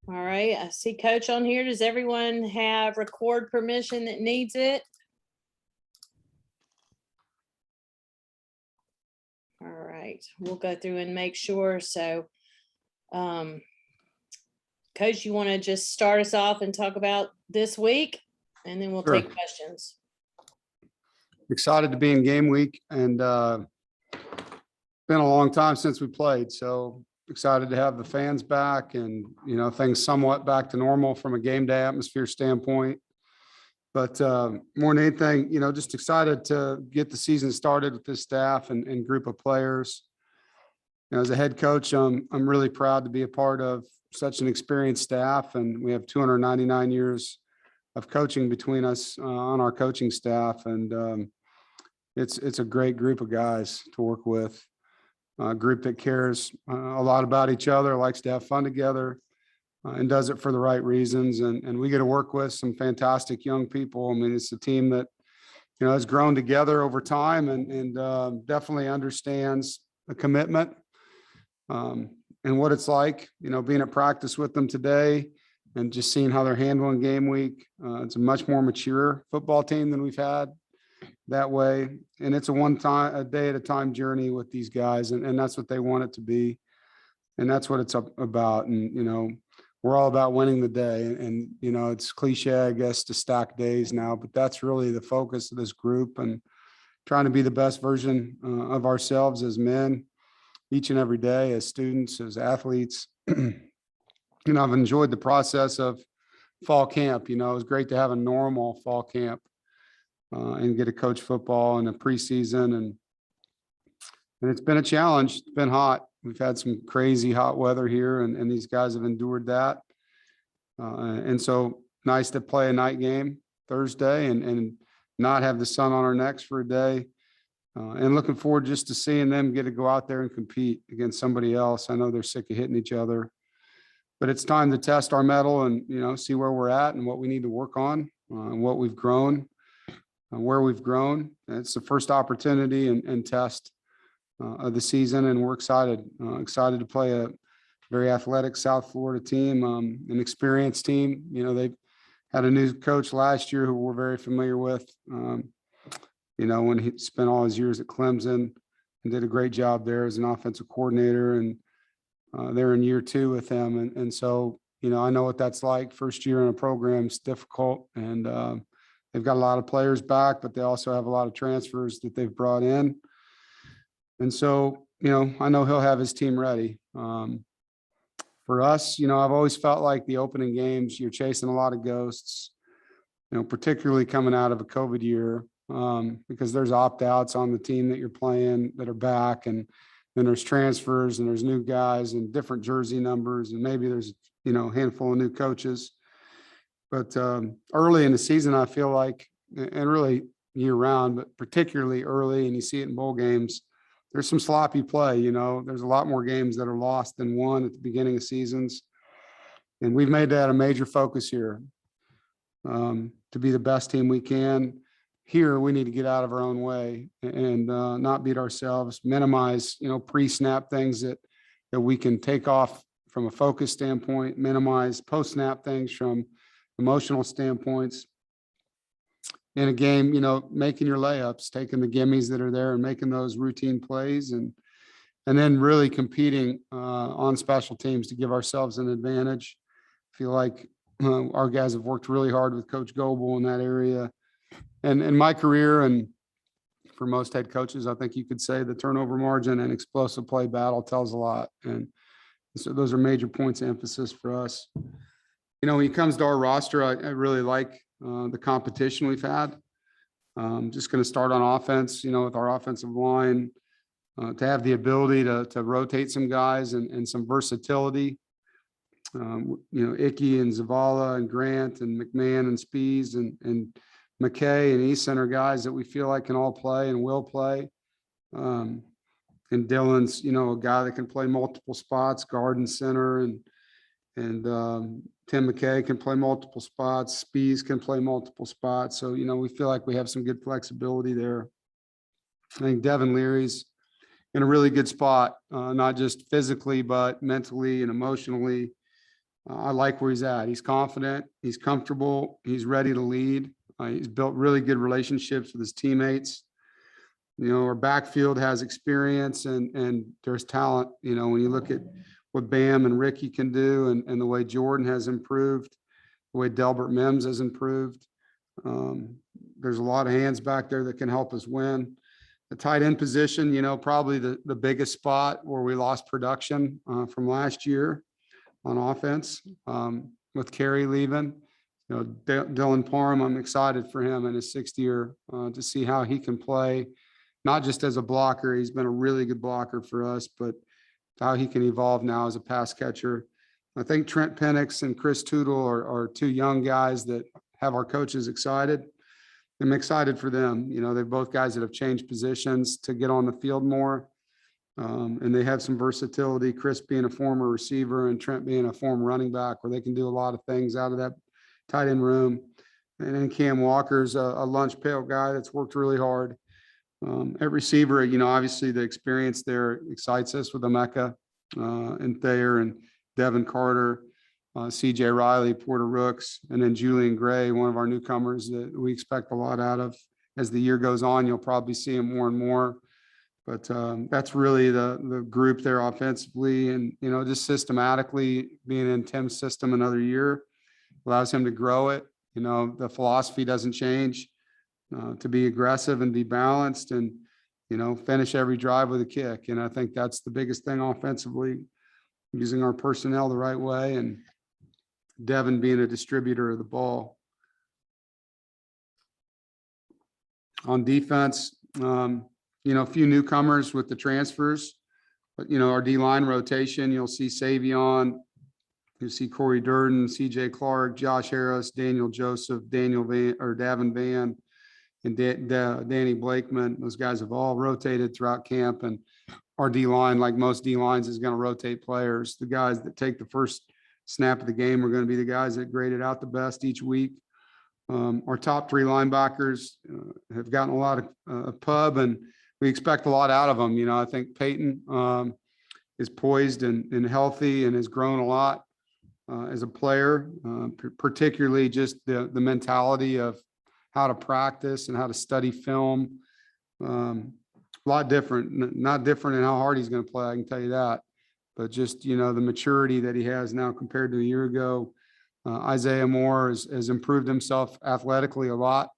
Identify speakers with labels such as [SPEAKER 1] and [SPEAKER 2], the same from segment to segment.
[SPEAKER 1] All right, I see Coach on here. Does everyone have record permission that needs it? All right, we'll go through and make sure. So, Coach, you want to just start us off and talk about this week, and then we'll
[SPEAKER 2] Sure.
[SPEAKER 1] take questions.
[SPEAKER 2] Excited to be in game week, and been a long time since we played. So excited to have the fans back and, things somewhat back to normal from a game day atmosphere standpoint. But more than anything, just excited to get the season started with this staff and group of players. As a head coach, I'm really proud to be a part of such an experienced staff, and we have 299 years of coaching between us on our coaching staff, and it's a great group of guys to work with. A group that cares a lot about each other, likes to have fun together, and does it for the right reasons. And we get to work with some fantastic young people. I mean, it's a team that, has grown together over time and definitely understands the commitment and what it's like, being at practice with them today and just seeing how they're handling game week. It's a much more mature football team than we've had that way. And it's a day at a time journey with these guys. And that's what they want it to be. And that's what it's about. And, we're all about winning the day. And, it's cliche, I guess, to stack days now, but that's really the focus of this group and trying to be the best version of ourselves as men each and every day, as students, as athletes. I've enjoyed the process of fall camp. It was great to have a normal fall camp and get to coach football in a preseason. And it's been a challenge. It's been hot. We've had some crazy hot weather here, and these guys have endured that. And so nice to play a night game Thursday and not have the sun on our necks for a day. And looking forward just to seeing them get to go out there and compete against somebody else. I know they're sick of hitting each other, but it's time to test our mettle and, see where we're at and what we need to work on and what we've grown, where we've grown. It's the first opportunity and test of the season, and we're excited to play a very athletic South Florida team, an experienced team. They've had a new coach last year who we're very familiar with. When he spent all his years at Clemson and did a great job there as an offensive coordinator, and they're in year 2 with him. And so, I know what that's like. First year in a program is difficult, and they've got a lot of players back, but they also have a lot of transfers that they've brought in. And so, I know he'll have his team ready. For us, I've always felt like the opening games, you're chasing a lot of ghosts, particularly coming out of a COVID year, because there's opt-outs on the team that you're playing that are back, and then there's transfers and there's new guys and different jersey numbers, and maybe there's, a handful of new coaches. But early in the season, I feel like, and really year round, but particularly early, and you see it in bowl games, there's some sloppy play. There's a lot more games that are lost than won at the beginning of seasons. And we've made that a major focus here, to be the best team we can. Here, we need to get out of our own way and not beat ourselves, minimize, pre-snap things that we can take off from a focus standpoint, minimize post-snap things from emotional standpoints. In a game, making your layups, taking the gimmies that are there and making those routine plays, and then really competing on special teams to give ourselves an advantage. I feel like our guys have worked really hard with Coach Goebel in that area. And in my career, and for most head coaches, I think you could say the turnover margin and explosive play battle tells a lot. And so those are major points of emphasis for us. When it comes to our roster, I really like the competition we've had. Just going to start on offense, with our offensive line, to have the ability to rotate some guys and some versatility. Icky and Zavala and Grant and McMahon and Spees and McKay and Eason are guys that we feel like can all play and will play. And Dylan's, a guy that can play multiple spots, guard and center, and Tim McKay can play multiple spots. Spees can play multiple spots. So, we feel like we have some good flexibility there. I think Devin Leary's, in a really good spot, not just physically, but mentally and emotionally. I like where he's at. He's confident, he's comfortable, he's ready to lead. He's built really good relationships with his teammates. Our backfield has experience and there's talent. When you look at what Bam and Ricky can do and the way Jordan has improved, the way Delbert Mims has improved. There's a lot of hands back there that can help us win. The tight end position, probably the biggest spot where we lost production from last year on offense with Kerry leaving. Dylan Parham, I'm excited for him in his 6th year to see how he can play, not just as a blocker. He's been a really good blocker for us, but how he can evolve now as a pass catcher. I think Trent Penix and Chris Tootle are 2 young guys that have our coaches excited. I'm excited for them. They're both guys that have changed positions to get on the field more. And they have some versatility, Chris being a former receiver and Trent being a former running back, where they can do a lot of things out of that tight end room. And then Cam Walker's a lunch pail guy that's worked really hard. At receiver, obviously the experience there excites us with Emeka and Thayer and Devin Carter, CJ Riley, Porter Rooks, and then Julian Gray, one of our newcomers that we expect a lot out of. As the year goes on, you'll probably see him more and more. But that's really the group there offensively, and just systematically being in Tim's system another year allows him to grow it. The philosophy doesn't change, to be aggressive and be balanced, and finish every drive with a kick. And I think that's the biggest thing offensively, using our personnel the right way, and Devin being a distributor of the ball. On defense, a few newcomers with the transfers, but our D-line rotation, you'll see Savion, you'll see Corey Durden, CJ Clark, Josh Harris, Daniel Joseph, Davin Van, and Danny Blakeman. Those guys have all rotated throughout camp, and our D-line, like most D-lines, is going to rotate players. The guys that take the first snap of the game are going to be the guys that graded out the best each week. Our top 3 linebackers have gotten a lot of pub, and we expect a lot out of them. I think Peyton is poised and healthy and has grown a lot as a player, particularly just the mentality of how to practice and how to study film. A lot different, not different in how hard he's going to play, I can tell you that. But just, the maturity that he has now compared to a year ago. Isaiah Moore has improved himself athletically a lot.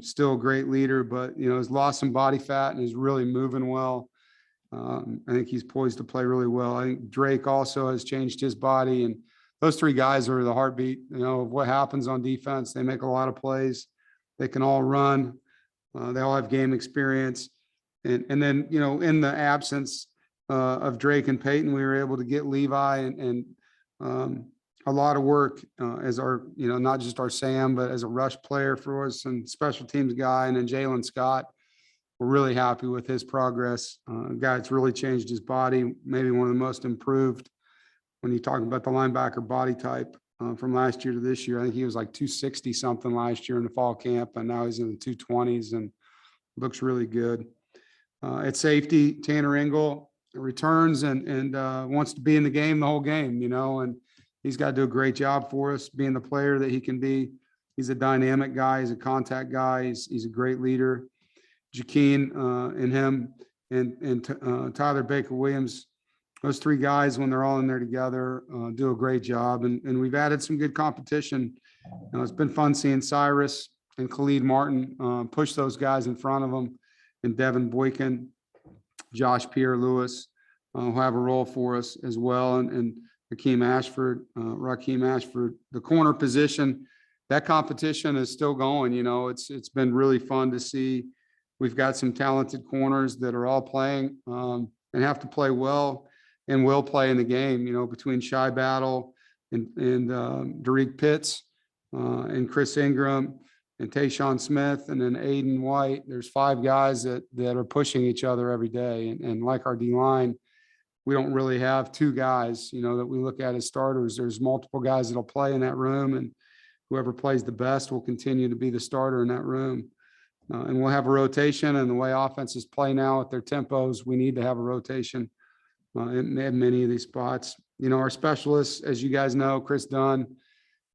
[SPEAKER 2] Still a great leader, but, has lost some body fat and is really moving well. I think he's poised to play really well. I think Drake also has changed his body, and those 3 guys are the heartbeat, of what happens on defense. They make a lot of plays. They can all run. They all have game experience. And then, in the absence of Drake and Peyton, we were able to get Levi and a lot of work as our, not just our Sam, but as a rush player for us and special teams guy. And then Jalen Scott, we're really happy with his progress. Guy that's really changed his body, maybe one of the most improved when you talk about the linebacker body type from last year to this year. I think he was like 260 something last year in the fall camp, and now he's in the 220s and looks really good. At safety, Tanner Engel returns and wants to be in the game the whole game, and he's got to do a great job for us, being the player that he can be. He's a dynamic guy. He's a contact guy. He's a great leader. Jaqueen and him and Tyler Baker-Williams, those 3 guys, when they're all in there together, do a great job. And we've added some good competition. It's been fun seeing Cyrus and Khalid Martin push those guys in front of them, and Devin Boykin, Josh Pierre-Lewis, who have a role for us as well. And Rakeem Ashford, the corner position, that competition is still going. It's been really fun to see. We've got some talented corners that are all playing and have to play well and will play in the game, between Shy Battle and Derek Pitts and Chris Ingram and Tayshawn Smith and then Aiden White. There's 5 guys that are pushing each other every day. And like our D-line, we don't really have 2 guys, that we look at as starters. There's multiple guys that'll play in that room, and whoever plays the best will continue to be the starter in that room. And we'll have a rotation, and the way offenses play now at their tempos, we need to have a rotation in many of these spots. You know, our specialists, as you guys know, Chris Dunn,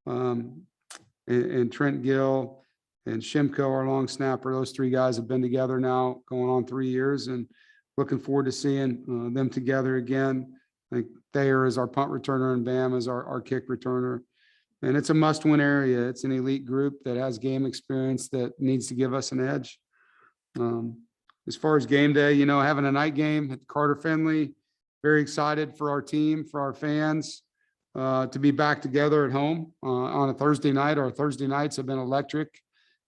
[SPEAKER 2] and Trent Gill and Shimko, our long snapper, those three guys have been together now going on 3 years, and looking forward to seeing them together again. I think Thayer is our punt returner and Bam is our kick returner. And it's a must-win area. It's an elite group that has game experience that needs to give us an edge. As far as game day, you know, having a night game at Carter Finley, very excited for our team, for our fans, to be back together at home on a Thursday night. Our Thursday nights have been electric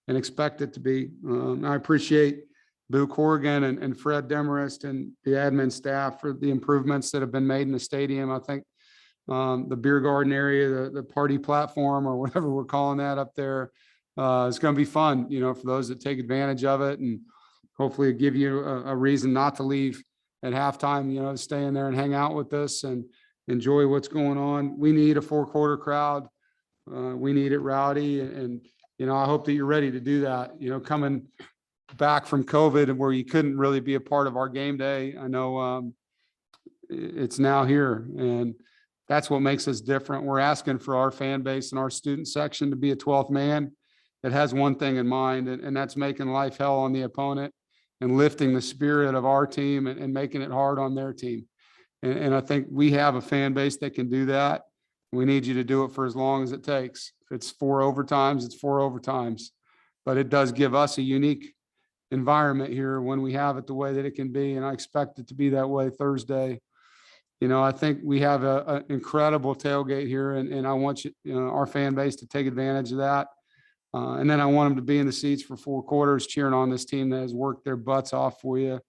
[SPEAKER 2] and expect it to be. I appreciate Boo Corrigan and Fred Demarest and the admin staff for the improvements that have been made in the stadium. I think the beer garden area, the party platform, or whatever we're calling that up there, it's going to be fun, you know, for those that take advantage of it, and hopefully give you a reason not to leave at halftime, you know, stay in there and hang out with us and enjoy what's going on. We need a 4-quarter crowd. We need it rowdy, and you know, I hope that you're ready to do that. You know, coming back from COVID and where you couldn't really be a part of our game day, I know it's now here, and that's what makes us different. We're asking for our fan base and our student section to be a 12th man that has one thing in mind, and that's making life hell on the opponent and lifting the spirit of our team and making it hard on their team. And I think we have a fan base that can do that. We need you to do it for as long as it takes. If it's 4 overtimes, it's 4 overtimes. But it does give us a unique environment here when we have it the way that it can be, and I expect it to be that way Thursday. You know, I think we have an incredible tailgate here, and I want you know, our fan base to take advantage of that. And then I want them to be in the seats for 4 quarters, cheering on this team that has worked their butts off for you,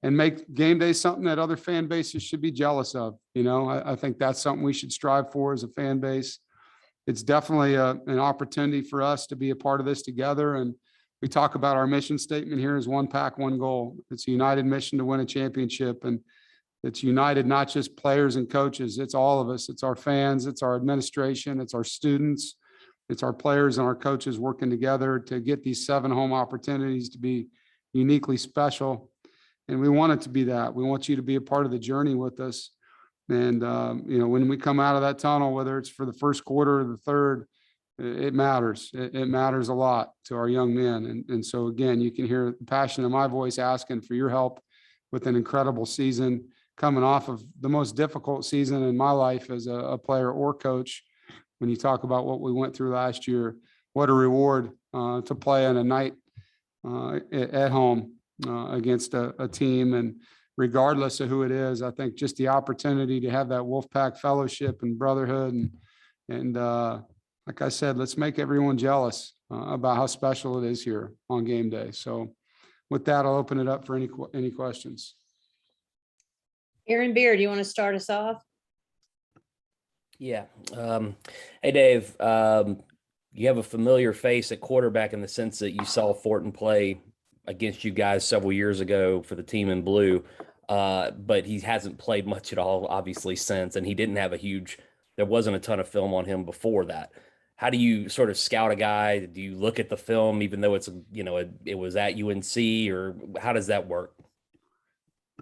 [SPEAKER 2] and make game day something that other fan bases should be jealous of. You know, I think that's something we should strive for as a fan base. It's definitely an opportunity for us to be a part of this together. And we talk about our mission statement here is 1 pack, 1 goal. It's a united mission to win a championship. And it's united, not just players and coaches. It's all of us. It's our fans. It's our administration. It's our students. It's our players and our coaches working together to get these 7 home opportunities to be uniquely special. And we want it to be that. We want you to be a part of the journey with us. And, you know, when we come out of that tunnel, whether it's for the first quarter or the third, it matters. It matters a lot to our young men. And so, again, you can hear the passion in my voice asking for your help with an incredible season, coming off of the most difficult season in my life as a player or coach. When you talk about what we went through last year, what a reward to play on a night at home against a team. And regardless of who it is, I think just the opportunity to have that Wolfpack fellowship and brotherhood. And like I said, let's make everyone jealous about how special it is here on game day. So with that, I'll open it up for any questions.
[SPEAKER 1] Aaron Beard, do you want to start us off?
[SPEAKER 3] Yeah. Hey, Dave, you have a familiar face at quarterback in the sense that you saw Fortin play against you guys several years ago for the team in blue, but he hasn't played much at all, obviously, since, and he didn't have there wasn't a ton of film on him before that. How do you sort of scout a guy? Do you look at the film, even though it's, you know, it was at UNC, or how does that work?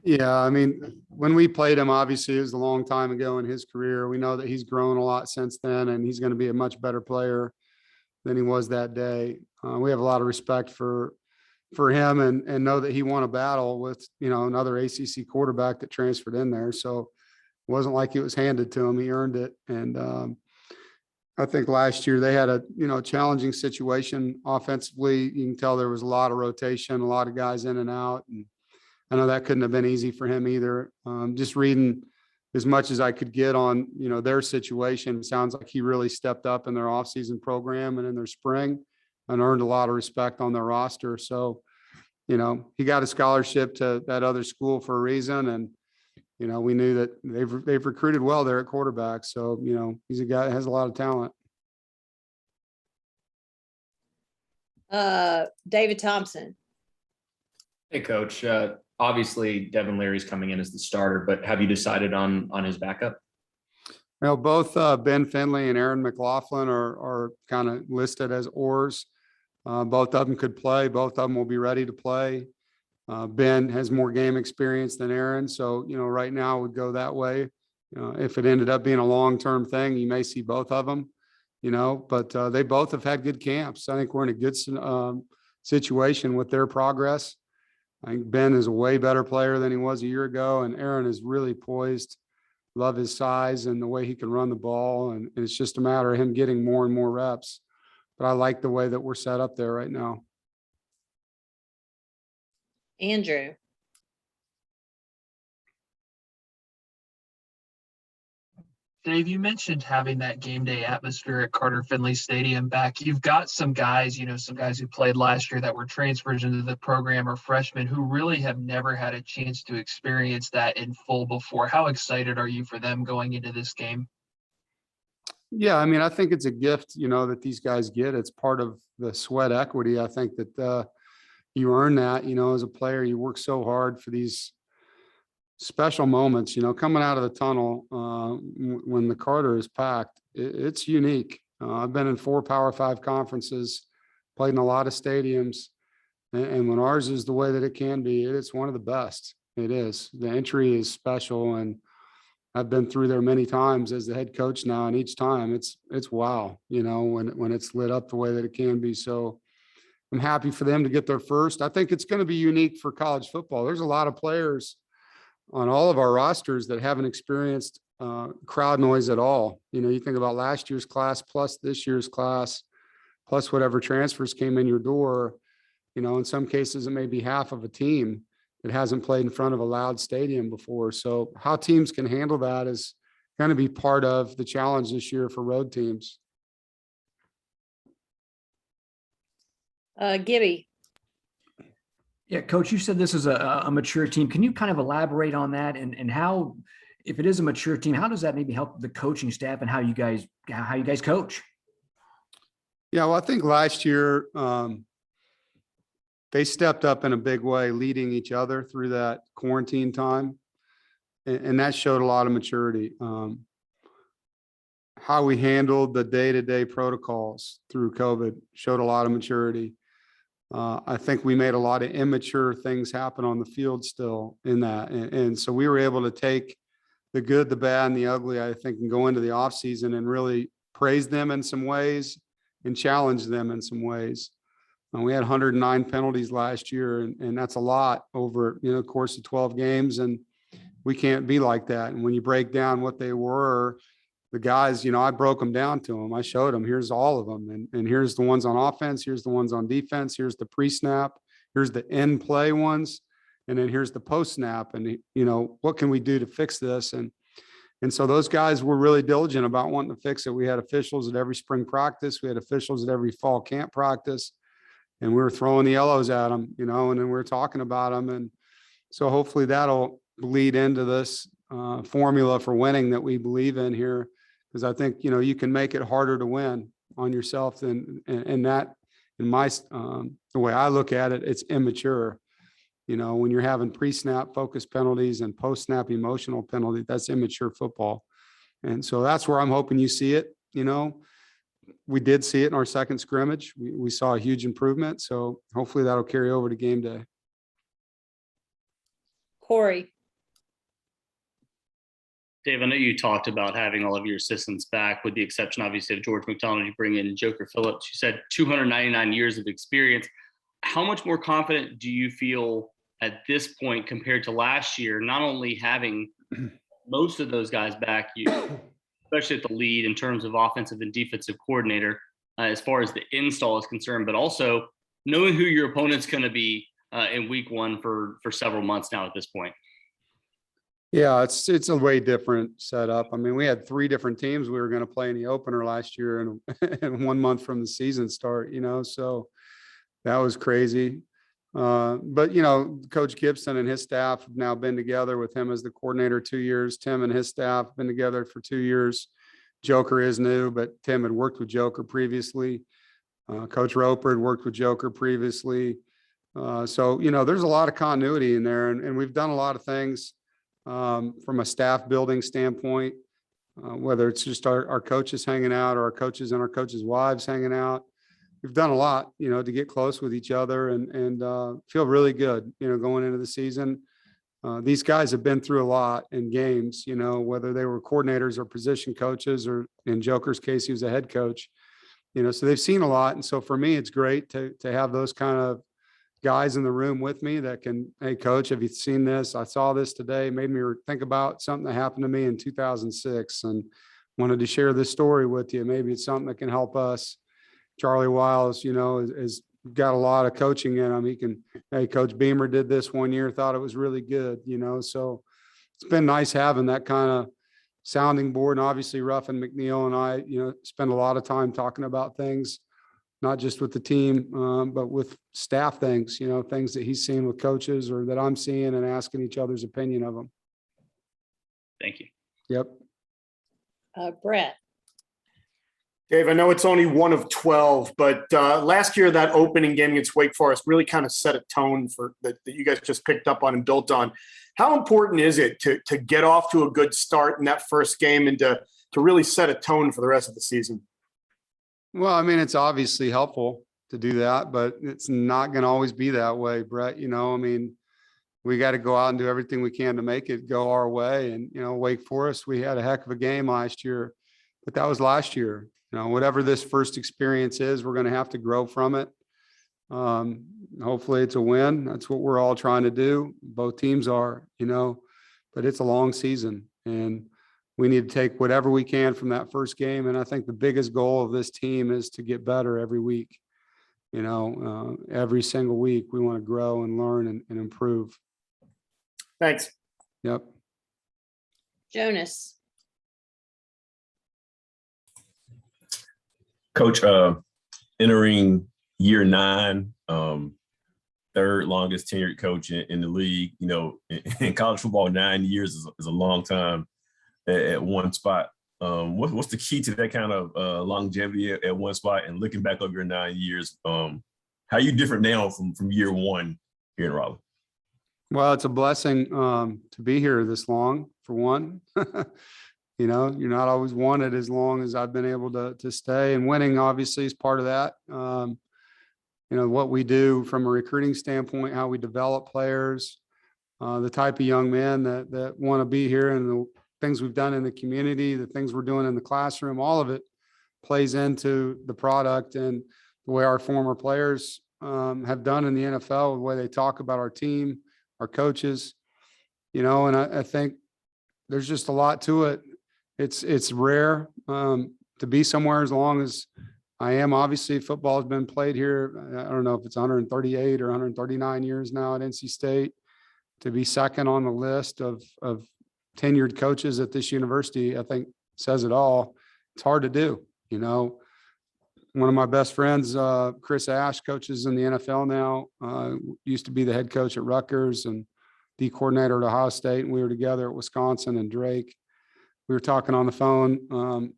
[SPEAKER 2] Yeah, I mean, when we played him, obviously it was a long time ago in his career. We know that he's grown a lot since then, and he's going to be a much better player than he was that day. We have a lot of respect for him and know that he won a battle with, you know, another ACC quarterback that transferred in there. So it wasn't like it was handed to him. He earned it. And I think last year they had a, you know, challenging situation offensively. You can tell there was a lot of rotation, a lot of guys in and out. And I know that couldn't have been easy for him either. Just reading as much as I could get on, you know, their situation, it sounds like he really stepped up in their offseason program and in their spring and earned a lot of respect on their roster. So, you know, he got a scholarship to that other school for a reason. And, you know, we knew that they've recruited well there at quarterback. So, you know, he's a guy that has a lot of talent.
[SPEAKER 1] David Thompson.
[SPEAKER 4] Hey, Coach. Obviously, Devin Leary's coming in as the starter, but have you decided on his backup?
[SPEAKER 2] Well, both Ben Finley and Aaron McLaughlin are kind of listed as oars. Both of them could play. Both of them will be ready to play. Ben has more game experience than Aaron. So, right now it would go that way. If it ended up being a long-term thing, you may see both of them, but they both have had good camps. I think we're in a good situation with their progress. I think Ben is a way better player than he was a year ago, and Aaron is really poised. Love his size and the way he can run the ball. And it's just a matter of him getting more and more reps. But I like the way that we're set up there right now.
[SPEAKER 1] Andrew.
[SPEAKER 5] Dave, you mentioned having that game day atmosphere at Carter Finley Stadium back. You've got some guys, some guys who played last year that were transfers into the program or freshmen who really have never had a chance to experience that in full before. How excited are you for them going into this game?
[SPEAKER 2] Yeah, I mean, I think it's a gift, that these guys get. It's part of the sweat equity. I think that you earn that, as a player. You work so hard for these special moments, coming out of the tunnel when the Carter is packed. It's unique. I've been in 4 Power 5 conferences, played in a lot of stadiums, and when ours is the way that it can be, it's one of the best. It is. The entry is special, and I've been through there many times as the head coach now, and each time it's wow, when it's lit up the way that it can be. So I'm happy for them to get their first. I think it's going to be unique for college football. There's a lot of players on all of our rosters that haven't experienced crowd noise at all. You think about last year's class plus this year's class, plus whatever transfers came in your door. In some cases, it may be half of a team that hasn't played in front of a loud stadium before. So how teams can handle that is going to be part of the challenge this year for road teams.
[SPEAKER 1] Gibby.
[SPEAKER 6] Yeah, Coach, you said this is a mature team. Can you kind of elaborate on that and how, if it is a mature team, how does that maybe help the coaching staff and how you guys coach?
[SPEAKER 2] Yeah, well, I think last year they stepped up in a big way, leading each other through that quarantine time, and that showed a lot of maturity. How we handled the day-to-day protocols through COVID showed a lot of maturity. I think we made a lot of immature things happen on the field still in that. And so we were able to take the good, the bad, and the ugly, I think, and go into the offseason and really praise them in some ways and challenge them in some ways. We had 109 penalties last year, and that's a lot over, the course of 12 games. And we can't be like that. And when you break down what they were, the guys, I broke them down to them. I showed them, here's all of them. And here's the ones on offense. Here's the ones on defense. Here's the pre-snap. Here's the end play ones. And then here's the post-snap. And, what can we do to fix this? And so those guys were really diligent about wanting to fix it. We had officials at every spring practice. We had officials at every fall camp practice. And we were throwing the yellows at them, and then we were talking about them. And so hopefully that'll bleed into this formula for winning that we believe in here. Because I think, you can make it harder to win on yourself than, and that, in my, the way I look at it, it's immature. When you're having pre-snap focus penalties and post-snap emotional penalties, that's immature football. And so that's where I'm hoping you see it. We did see it in our second scrimmage. We saw a huge improvement. So hopefully that'll carry over to game day.
[SPEAKER 1] Corey.
[SPEAKER 7] Dave, I know you talked about having all of your assistants back, with the exception, obviously, of George McDonald. You bring in Joker Phillips. You said 299 years of experience. How much more confident do you feel at this point compared to last year, not only having most of those guys back, especially at the lead in terms of offensive and defensive coordinator, as far as the install is concerned, but also knowing who your opponent's going to be in week 1 for several months now at this point?
[SPEAKER 2] Yeah, it's a way different setup. I mean, we had 3 different teams we were going to play in the opener last year, and 1 month from the season start, so that was crazy. But, Coach Gibson and his staff have now been together with him as the coordinator 2 years. Tim and his staff have been together for 2 years. Joker is new, but Tim had worked with Joker previously. Coach Roper had worked with Joker previously. So, there's a lot of continuity in there, and we've done a lot of things from a staff building standpoint, whether it's just our coaches hanging out or our coaches and our coaches' wives hanging out. we've done a lot, to get close with each other and feel really good, going into the season. These guys have been through a lot in games, whether they were coordinators or position coaches, or in Joker's case, he was a head coach, so they've seen a lot. And so for me, it's great to have those kind of guys in the room with me that can, hey, coach, have you seen this? I saw this today, made me think about something that happened to me in 2006 and wanted to share this story with you. Maybe it's something that can help us. Charlie Wiles, is got a lot of coaching in him. He can, hey, Coach Beamer did this one year, thought it was really good, so it's been nice having that kind of sounding board. And obviously Ruff and McNeil and I, spend a lot of time talking about things, not just with the team, but with staff things, things that he's seen with coaches or that I'm seeing, and asking each other's opinion of them.
[SPEAKER 7] Thank you.
[SPEAKER 2] Yep.
[SPEAKER 1] Brett.
[SPEAKER 8] Dave, I know it's only one of 12, but last year that opening game against Wake Forest really kind of set a tone for that you guys just picked up on and built on. How important is it to get off to a good start in that first game and to really set a tone for the rest of the season?
[SPEAKER 2] Well, I mean, it's obviously helpful to do that, but it's not going to always be that way, Brett. We got to go out and do everything we can to make it go our way. And, Wake Forest, we had a heck of a game last year, but that was last year. Whatever this first experience is, we're going to have to grow from it. Hopefully it's a win. That's what we're all trying to do. Both teams are, but it's a long season, and we need to take whatever we can from that first game. And I think the biggest goal of this team is to get better every week. Every single week we want to grow and learn and improve.
[SPEAKER 8] Thanks.
[SPEAKER 2] Yep.
[SPEAKER 1] Jonas.
[SPEAKER 9] Coach, entering year 9, third longest tenured coach in the league. In college football, 9 years is a long time at one spot. What's the key to that kind of longevity at one spot? And looking back over your 9 years, how are you different now from year 1 here in Raleigh?
[SPEAKER 2] Well, it's a blessing to be here this long, for one. You're not always wanted as long as I've been able to stay, and winning obviously is part of that. What we do from a recruiting standpoint, how we develop players, the type of young men that want to be here, and the things we've done in the community, the things we're doing in the classroom, all of it plays into the product and the way our former players have done in the NFL, the way they talk about our team, our coaches, and I think there's just a lot to it. It's rare to be somewhere as long as I am. Obviously, football has been played here. I don't know if it's 138 or 139 years now at NC State. To be second on the list of tenured coaches at this university, I think says it all. It's hard to do. One of my best friends, Chris Ash, coaches in the NFL now, used to be the head coach at Rutgers and the coordinator at Ohio State. And we were together at Wisconsin and Drake. We were talking on the phone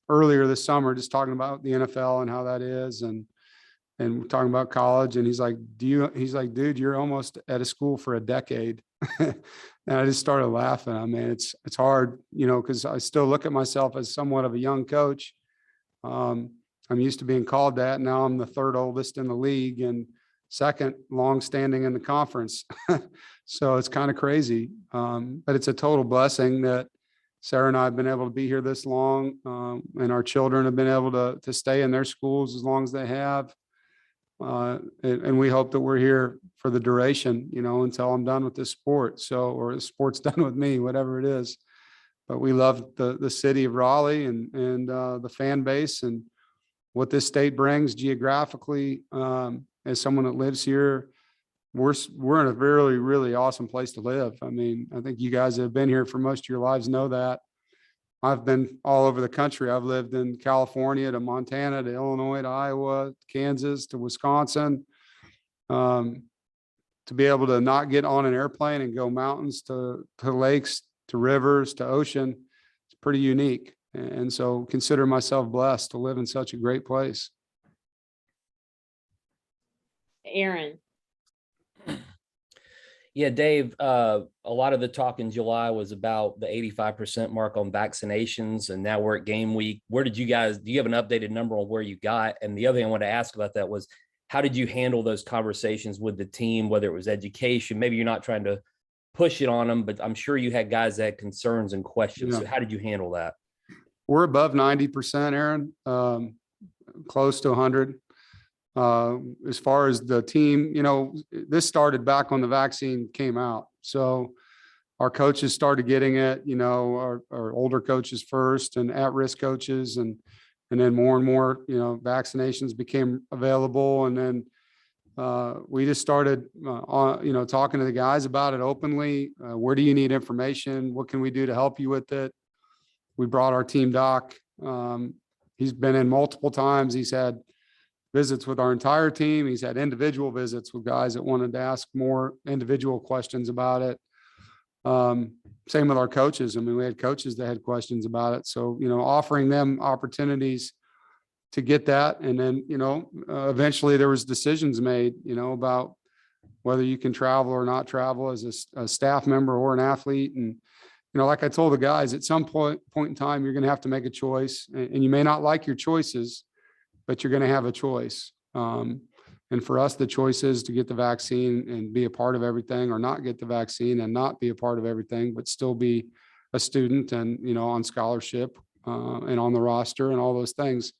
[SPEAKER 2] earlier this summer, just talking about the NFL and how that is, and we're talking about college. And he's like, dude, you're almost at a school for a decade. And I just started laughing. I mean, it's hard, because I still look at myself as somewhat of a young coach. I'm used to being called that. Now I'm the third oldest in the league and second long standing in the conference. So it's kind of crazy. But it's a total blessing that Sarah and I have been able to be here this long, and our children have been able to stay in their schools as long as they have. And we hope that we're here for the duration, until I'm done with this sport. Or the sport's done with me, whatever it is. But we love the city of Raleigh and the fan base and what this state brings geographically. As someone that lives here, we're in a really, really awesome place to live. I mean, I think you guys that have been here for most of your lives know that. I've been all over the country. I've lived in California to Montana to Illinois to Iowa, Kansas to Wisconsin. To be able to not get on an airplane and go mountains to lakes to rivers to ocean, it's pretty unique. And so consider myself blessed to live in such a great place.
[SPEAKER 1] Aaron.
[SPEAKER 3] Yeah, Dave, a lot of the talk in July was about the 85% mark on vaccinations, and now we're at game week. Do you have an updated number on where you got? And the other thing I wanted to ask about that was, how did you handle those conversations with the team, whether it was education? Maybe you're not trying to push it on them, but I'm sure you had guys that had concerns and questions.
[SPEAKER 2] Yeah.
[SPEAKER 3] So how did you handle that?
[SPEAKER 2] We're above 90%, Aaron, close to 100. As far as the team, this started back when the vaccine came out. So our coaches started getting it, our older coaches first and at-risk coaches. And then more and more, vaccinations became available. And then we just started, talking to the guys about it openly. Where do you need information? What can we do to help you with it? We brought our team doc. He's been in multiple times. He's had visits with our entire team. He's had individual visits with guys that wanted to ask more individual questions about it. Same with our coaches. I mean, we had coaches that had questions about it. So, offering them opportunities to get that. And then, eventually there was decisions made, about whether you can travel or not travel as a staff member or an athlete. And, like I told the guys, at some point in time, you're going to have to make a choice, and you may not like your choices, but you're going to have a choice. And for us, the choice is to get the vaccine and be a part of everything, or not get the vaccine and not be a part of everything, but still be a student and, on scholarship and on the roster and all those things.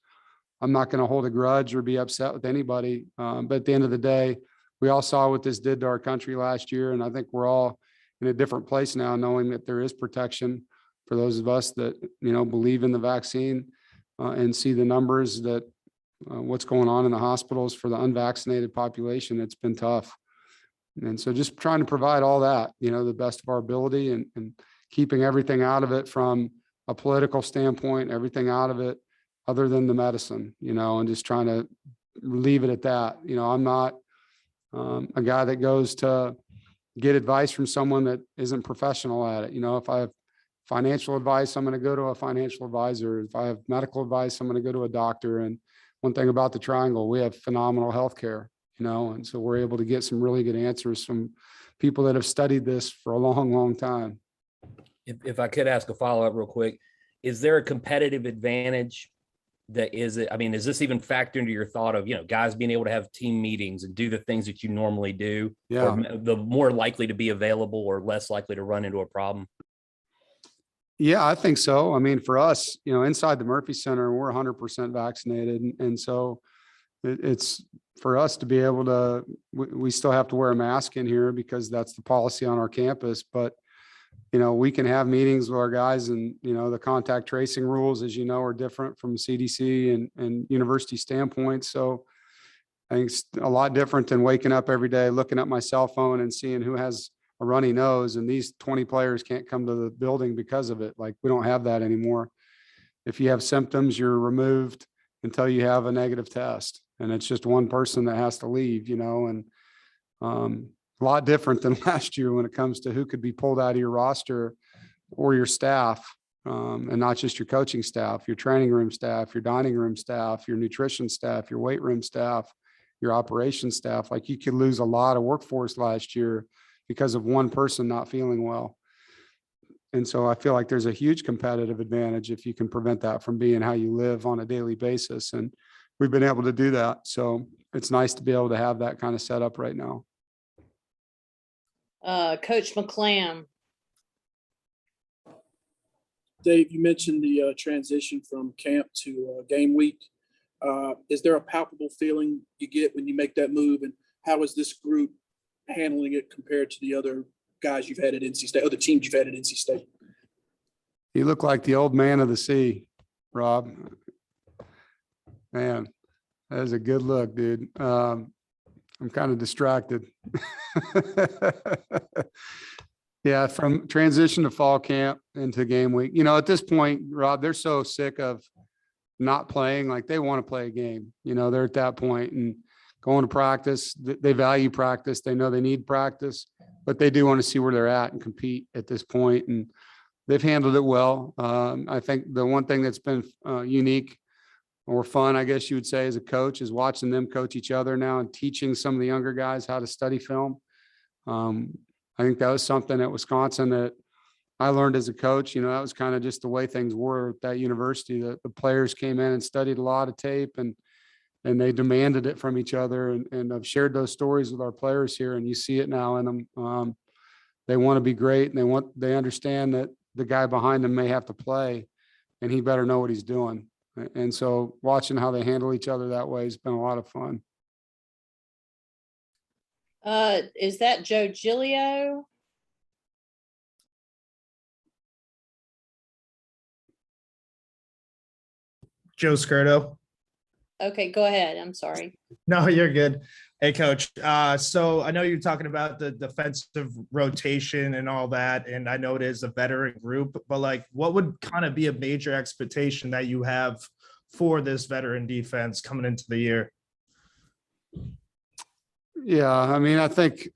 [SPEAKER 2] I'm not going to hold a grudge or be upset with anybody. But at the end of the day, we all saw what this did to our country last year. And I think we're all in a different place now, knowing that there is protection for those of us that, believe in the vaccine and see the numbers that what's going on in the hospitals for the unvaccinated population. It's been tough. And so just trying to provide all that, the best of our ability, and keeping everything out of it from a political standpoint, everything out of it other than the medicine, and just trying to leave it at that. I'm not a guy that goes to get advice from someone that isn't professional at it. If I have financial advice, I'm going to go to a financial advisor. If I have medical advice, I'm going to go to a doctor. And one thing about the Triangle, we have phenomenal healthcare, and so we're able to get some really good answers from people that have studied this for a long, long time.
[SPEAKER 3] If I could ask a follow-up real quick, is there a competitive advantage is this even factored into your thought of, guys being able to have team meetings and do the things that you normally do?
[SPEAKER 2] Yeah.
[SPEAKER 3] Or the more likely to be available or less likely to run into a problem?
[SPEAKER 2] Yeah, I think so. I mean, for us, inside the Murphy Center, we're 100% vaccinated. And so it's for us to be able to, we still have to wear a mask in here because that's the policy on our campus. But, we can have meetings with our guys, and, the contact tracing rules, as are different from CDC and university standpoint. So I think it's a lot different than waking up every day, looking at my cell phone and seeing who has a runny nose, and these 20 players can't come to the building because of it. Like, we don't have that anymore. If you have symptoms, you're removed until you have a negative test, and it's just one person that has to leave, and a lot different than last year when it comes to who could be pulled out of your roster or your staff, and not just your coaching staff, your training room staff, your dining room staff, your nutrition staff, your weight room staff, your operations staff. Like, you could lose a lot of workforce last year because of one person not feeling well. And so I feel like there's a huge competitive advantage if you can prevent that from being how you live on a daily basis. And we've been able to do that. So it's nice to be able to have that kind of setup right now.
[SPEAKER 1] Coach McClam.
[SPEAKER 10] Dave, you mentioned the transition from camp to game week. Is there a palpable feeling you get when you make that move? And how is this group handling it compared to the other guys you've had at NC State, other teams you've had at NC State?
[SPEAKER 2] You look like the old man of the sea, Rob. Man, that is a good look, dude. I'm kind of distracted. Yeah, from transition to fall camp into game week. At this point, Rob, they're so sick of not playing. Like, they want to play a game. They're at that point, and going to practice. They value practice. They know they need practice, but they do want to see where they're at and compete at this point. And they've handled it well. I think the one thing that's been unique or fun, I guess you would say, as a coach, is watching them coach each other now and teaching some of the younger guys how to study film. I think that was something at Wisconsin that I learned as a coach. You know, that was kind of just the way things were at that university. The players came in and studied a lot of tape, and they demanded it from each other. And I've shared those stories with our players here, and you see it now in them. They want to be great, and they understand that the guy behind them may have to play, and he better know what he's doing. And so watching how they handle each other that way has been a lot of fun.
[SPEAKER 1] Is that Joe Giglio?
[SPEAKER 11] Joe Skirto.
[SPEAKER 1] Okay, go ahead. I'm sorry.
[SPEAKER 11] No, you're good. Hey, Coach. So I know you're talking about the defensive rotation and all that, and I know it is a veteran group, but like, what would kind of be a major expectation that you have for this veteran defense coming into the year?
[SPEAKER 2] Yeah, I mean, I think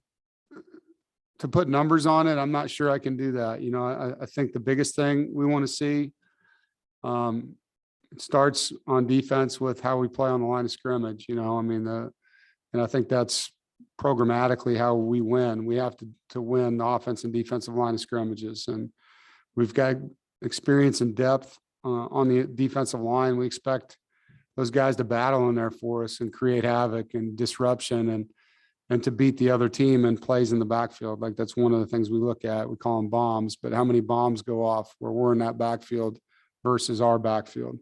[SPEAKER 2] to put numbers on it, I'm not sure I can do that. You know, I think the biggest thing we want to see, it starts on defense with how we play on the line of scrimmage. You know, I mean, and I think that's programmatically how we win. We have to win the offense and defensive line of scrimmages, and we've got experience and depth on the defensive line. We expect those guys to battle in there for us and create havoc and disruption and to beat the other team and plays in the backfield. Like, that's one of the things we look at. We call them bombs, but how many bombs go off where we're in that backfield versus our backfield?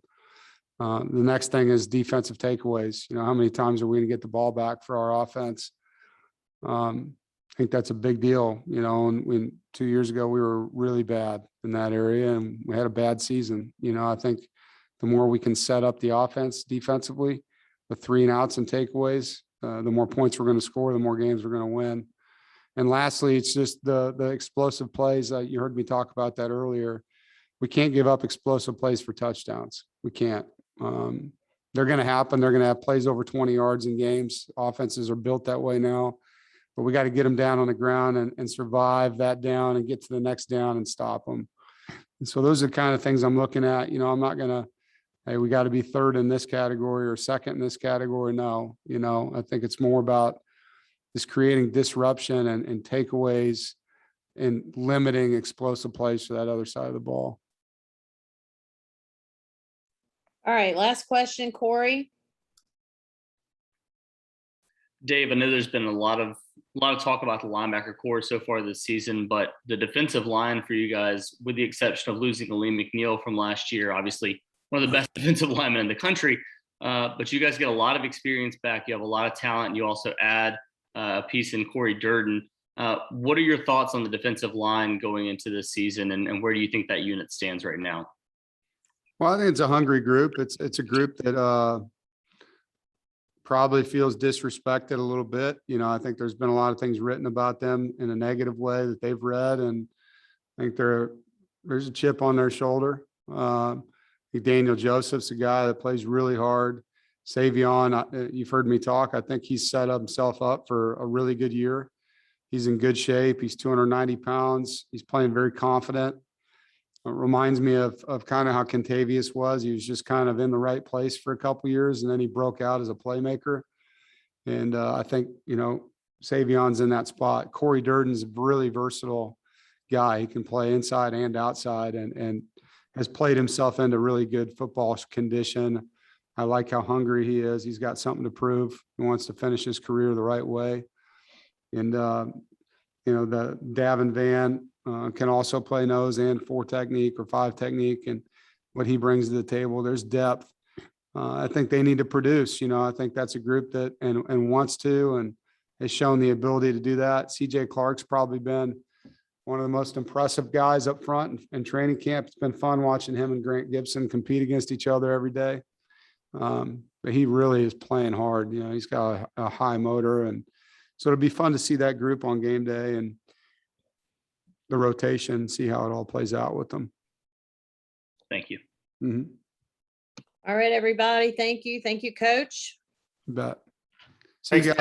[SPEAKER 2] The next thing is defensive takeaways. You know, how many times are we going to get the ball back for our offense? I think that's a big deal. You know, and 2 years ago, we were really bad in that area, and we had a bad season. You know, I think the more we can set up the offense defensively with 3 and outs and takeaways, the more points we're going to score, the more games we're going to win. And lastly, it's just the explosive plays. You heard me talk about that earlier. We can't give up explosive plays for touchdowns. We can't. They're going to happen. They're going to have plays over 20 yards in games. Offenses are built that way now, but we got to get them down on the ground and survive that down and get to the next down and stop them. And so those are the kind of things I'm looking at. You know, I'm not going to, hey, we got to be third in this category or second in this category. No, you know, I think it's more about just creating disruption and takeaways and limiting explosive plays to that other side of the ball.
[SPEAKER 1] All right, last question, Corey.
[SPEAKER 7] Dave, I know there's been a lot of talk about the linebacker core so far this season, but the defensive line for you guys, with the exception of losing Aleem McNeil from last year, obviously one of the best defensive linemen in the country, but you guys get a lot of experience back. You have a lot of talent, and you also add a piece in Corey Durden. What are your thoughts on the defensive line going into this season, and where do you think that unit stands right now?
[SPEAKER 2] Well, I think it's a hungry group. It's a group that probably feels disrespected a little bit. You know, I think there's been a lot of things written about them in a negative way that they've read, and I think there's a chip on their shoulder. I think Daniel Joseph's a guy that plays really hard. Savion, you've heard me talk. I think he's set himself up for a really good year. He's in good shape. He's 290 pounds. He's playing very confident. It reminds me of kind of how Contavious was. He was just kind of in the right place for a couple of years, and then he broke out as a playmaker. And I think, you know, Savion's in that spot. Corey Durden's a really versatile guy. He can play inside and outside, and has played himself into really good football condition. I like how hungry he is. He's got something to prove. He wants to finish his career the right way. And, you know, the Davin Van can also play nose and 4 technique or 5 technique, and what he brings to the table, there's depth. I think they need to produce. You know, I think that's a group that and wants to and has shown the ability to do that. CJ Clark's probably been one of the most impressive guys up front in training camp. It's been fun watching him and Grant Gibson compete against each other every day. But he really is playing hard. You know, he's got a high motor, and so it'll be fun to see that group on game day and the rotation, see how it all plays out with them.
[SPEAKER 7] Thank you.
[SPEAKER 2] Mm-hmm.
[SPEAKER 1] All right, everybody. Thank you. Thank you, Coach.
[SPEAKER 2] You bet. See you guys.